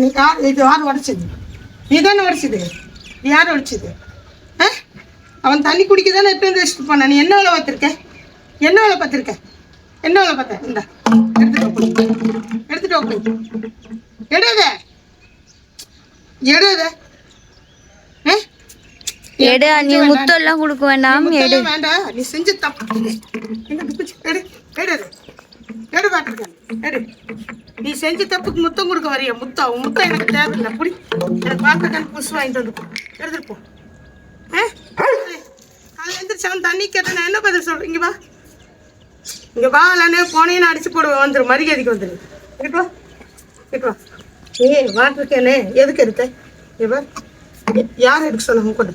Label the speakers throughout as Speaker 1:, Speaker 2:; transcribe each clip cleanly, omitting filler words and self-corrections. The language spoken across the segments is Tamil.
Speaker 1: நீ யார் இது யார் உடைச்சது? நீ தானே உடைச்சது? நீ யார் உடைச்சது? அவன் தண்ணி குடிக்க தானே எடுத்து வந்து வச்சுட்டு போனான். நீ என்ன வேலை பார்த்துருக்க? என்ன வேலை பார்த்துருக்க? என்ன வேலை பார்த்த? இந்தா எடுத்துட்டு எடுத எடுத
Speaker 2: எடு. நீ முத்தெல்லாம் கொடுக்க வேண்டாம். எடு
Speaker 1: வேண்டாம். நீ செஞ்ச தப்பு. எடு எடு எடு பார்த்துருக்கேன். எடு. நீ செஞ்ச தப்புக்கு முத்தம் கொடுக்க வரைய முத்தம். உன் முத்தம் எனக்கு தேவையில்லை. புடி. எனக்கு பார்த்துருக்கேன். புதுசு வாங்கிட்டு வந்து எடுத்துட்டு போ. காலையில் எழுந்திரிச்சவன் தண்ணி கேட்ட நான் என்ன பதில் சொல்கிறேன்? இங்கே வா, இங்கே வா. இல்லைன்னே போனேன்னு அடிச்சு போடுவேன். வந்துடும், மரியாதைக்கு வந்துடு. கிட்ட வா, கிட்ட வா. வாட்டிருக்கேனே எதுக்கு எடுத்த? இவ யார் எடுக்க சொன்ன? கொண்டு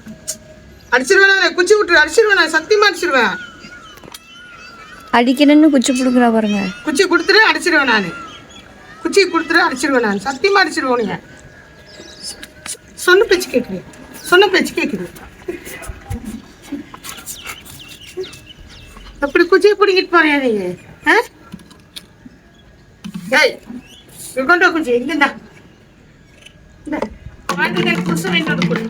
Speaker 1: அடிச்சிருவேன். குச்சி விட்டுரு. அடிச்சிருவேன். நான் சத்தியமாக அடிச்சிருவேன்.
Speaker 2: அடிக்கணும்னு குச்சி கொடுக்குறா பாருங்க.
Speaker 1: குச்சி கொடுத்துரு அடிச்சிருவேன். நான் குச்சி கொடுத்துரு அடிச்சிருவேன். நான் சத்தியமாக அடிச்சிருவோம். நீங்கள் சொன்ன பேச்சு கேட்குது. சொன்ன பேச்சு கேட்குது. அப்படி குச்சியை பிடிங்கிட்டு போறியா நீ? ஏய் கொண்டு குச்சி இங்கேண்டா. இந்த வாட்டுக்கு புதுசு வாங்கிட்டு வந்து கொடு.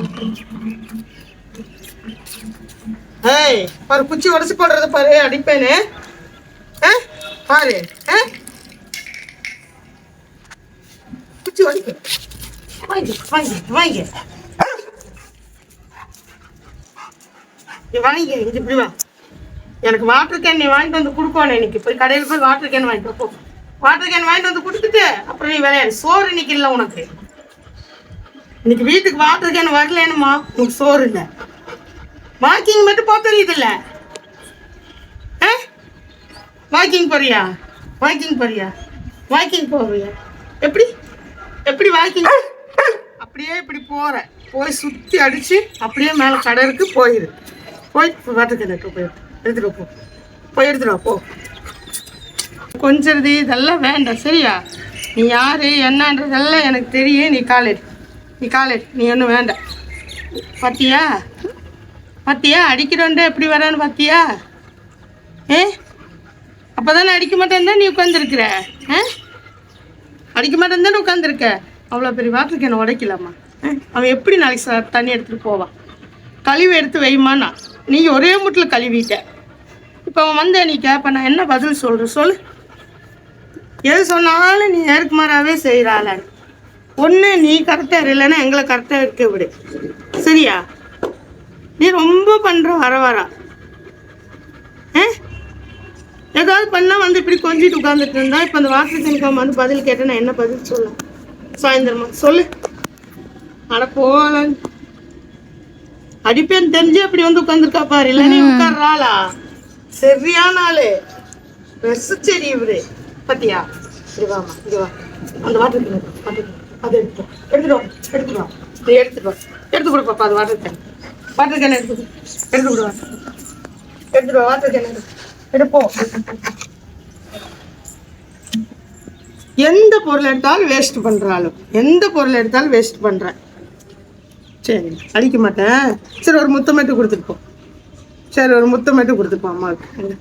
Speaker 1: ஏய் பாரு, குச்சி உடச்சி போடுறத பாரு. அடிப்பேனே பாரு. குச்சி உடைக்க வாங்கி வாங்கி வாங்கி வாங்கி இது இப்படி வா. எனக்கு வாட்டர் கேன் நீ வாங்கிட்டு வந்து கொடுக்கணும். இன்னைக்கு போய் கடையில் போய் வாட்டர் கேன் வாங்கிட்டு போ. வாட்டர் கேன் வாங்கிட்டு வந்து கொடுத்துட்டு அப்புறம் நீ விளையாடு. சோறு இன்னைக்கு இல்லை உனக்கு. இன்னைக்கு வீட்டுக்கு வாட்டர் கேன் வரலனுமா? உனக்கு சோறு இல்லை. வாக்கிங் மட்டும் போக தெரியுதுல்ல? வாக்கிங் போறியா? வாக்கிங் போறியா? வாக்கிங் போறியா? எப்படி எப்படி வாக்கிங்? அப்படியே இப்படி போற. போய் சுற்றி அடிச்சு அப்படியே மேலே கடை இருக்கு போயிரு. போய் வாட்டர் கேன் போய் எடுத்துட்டு போ. போய் எடுத்துட்டு போ. கொஞ்சம் இதெல்லாம் வேண்டாம் சரியா? நீ யாரு என்னன்றதெல்லாம் எனக்கு தெரியும். நீ காலேஜ் நீ ஒன்றும் வேண்டாம். பார்த்தியா பார்த்தியா அடிக்கிறோண்டே எப்படி வரான்னு பார்த்தியா? அப்போ தானே அடிக்க மாட்டேன் தான் நீ உட்காந்துருக்குற. அடிக்க மாட்டேன் தானே உட்காந்துருக்க. அவ்வளோ பெரிய வாட்டருக்கு என்ன உடைக்கலாமா? அவன் எப்படி நாளைக்கு தண்ணி எடுத்துகிட்டு போவான்? கழுவி எடுத்து வைமானா? நீ ஒரே முட்டில் கழுவிட்ட. இப்போ அவன் வந்தேன் நீ கேட்ப, நான் என்ன பதில் சொல்கிறேன் சொல்லு? எது சொன்னாலும் நீ நேர்க்குமாராகவே செய்கிறாள். ஒன்று நீ கரெக்டாக இல்லைன்னா எங்களை கரெக்டாக இருக்க விடு சரியா? நீ ரொம்ப பண்ணுற வரா ஏதாவது பண்ணால் வந்து இப்படி கொஞ்சிட்டு உட்காந்துட்டு இருந்தா. இப்போ அந்த வாட்டர் கேனுக்கு வந்து பதில் கேட்டேன். நான் என்ன பதில் சொல்ல? சாயந்தரமா சொல்லு. அட போல அடிப்பேன்னு தெரிஞ்சு அப்படி வந்து உட்காந்துருக்கா பாரு. இல்லைன்னா உட்கார்றாளா? சரியான ஆளு. செடி இவரு பத்தியா? இங்கே வாமா, இங்கே வா. அந்த வாட்டர் கேன் அதை எடுத்துட்டு வா. நீ எடுத்து கொடு பாப்பா. அது வாட்டர் கேன் எடுத்து விடுவா. எடுத்துட்டு வா. வாட்டர் கேன் எடுப்போம். எந்த பொருள் எடுத்தாலும் வேஸ்ட் பண்றாலும், எந்த பொருள் எடுத்தாலும் வேஸ்ட் பண்றேன். சரி அடிக்க மாட்டேன். சரி ஒரு முத்தம் மட்டும் கொடுத்துட்டு போ. சரி ஒரு முத்தம் மட்டும் கொடுத்துப்போம் அம்மாவுக்கு.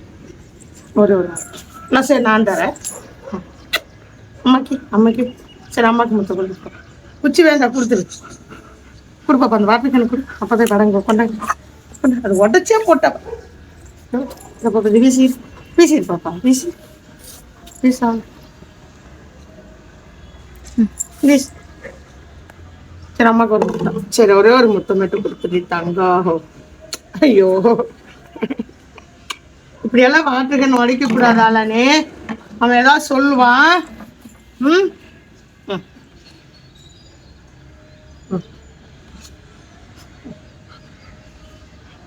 Speaker 1: ஒரு நான் சரி நான் தரேன் அம்மாக்கு. சரி அம்மாவுக்கு முத்தம் கொடுத்துப்போம். குச்சி வேண்டாம் கொடுத்துரு. கொடுப்பாப்பா அந்த வாட்டர் கேனு கொடு. அப்போதான் கடங்க கொண்டாங்க. அது உடச்சே போட்டா பாப்பா. வீசிடு பாப்பா. Visa views. சரி அம்மாவுக்கு ஒரு முத்தம். சரி ஒரே ஒரு முத்தம் மட்டும் கொடுத்துட்டு தங்கம். ஐயோ இப்படியெல்லாம் வாட்டர் கேன் உடைக்க கூடாதாலே. அவன் ஏதாவது சொல்லுவான்.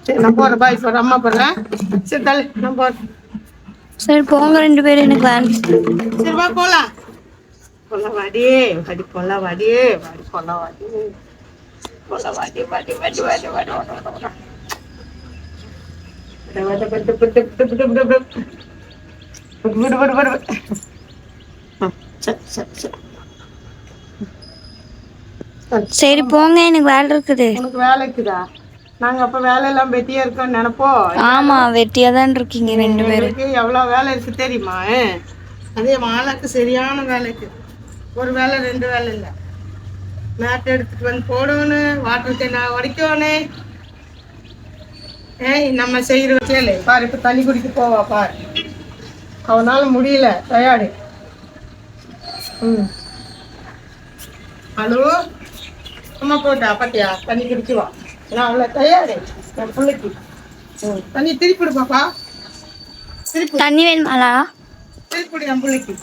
Speaker 1: சரி நான் போறேன். பாய் சொல்ற அம்மா போடுறேன். சரி தலை நான் போறேன்.
Speaker 2: சரி போங்க ரெண்டு பேரும். எனக்கு வேணும்.
Speaker 1: சரி வா போலாம். போலாம் வாடி வாடி போலாம் வாடி வாடி போலாம் வாடி போலாம் வாடி வாடி வாடி வாடி வாடி வாடி
Speaker 2: சரி போங்க எனக்கு வேலை இருக்குது.
Speaker 1: உனக்கு வேலை இருக்குதா? நாங்க அப்ப வேலையெல்லாம் வெட்டியா இருக்கோம்னு நினைப்போம்.
Speaker 2: ஆமா வெட்டியா தான் இருக்கீங்க ரெண்டு பேரும்.
Speaker 1: எவ்வளவு வேலை இருக்கு தெரியுமா? அதே மாலாக்கு சரியான வேலை இருக்கு. ஒரு வேலை ரெண்டு வேலை இல்லை. மேட் எடுத்துட்டு வந்து போடணும், வாட்டர் கேனை உடைக்கணும். ஏய் நம்ம செய்கிற கேளு பாரு, இப்போ தண்ணி குடிக்க போவா பாரு, அவனால முடியல, டயர்டு. ம் ஹலோ அம்மா போட்டா பாத்தியா, தண்ணி குடிக்குவா, நான் அவ்வளோ டயர்டு என் பிள்ளைக்கு. தண்ணி திருப்பிடு பாப்பா, திருப்பி
Speaker 2: தண்ணி வேணுமாலா?
Speaker 1: திருப்பிடு என் பிள்ளைக்கு.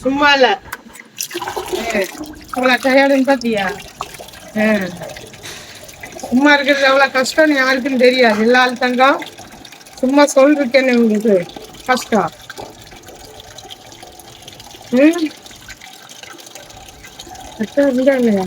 Speaker 1: சும்மா இல்லை, அவ்வளோ டயர்டுன்னு பார்த்தியா? சும்மா இருக்கிறது எவ்வளோ கஷ்டம்னு யாருக்குன்னு தெரியாது. எல்லா தங்கம் சும்மா சொல்லிருக்கேன்னு உங்களுக்கு கஷ்டம். இல்லையா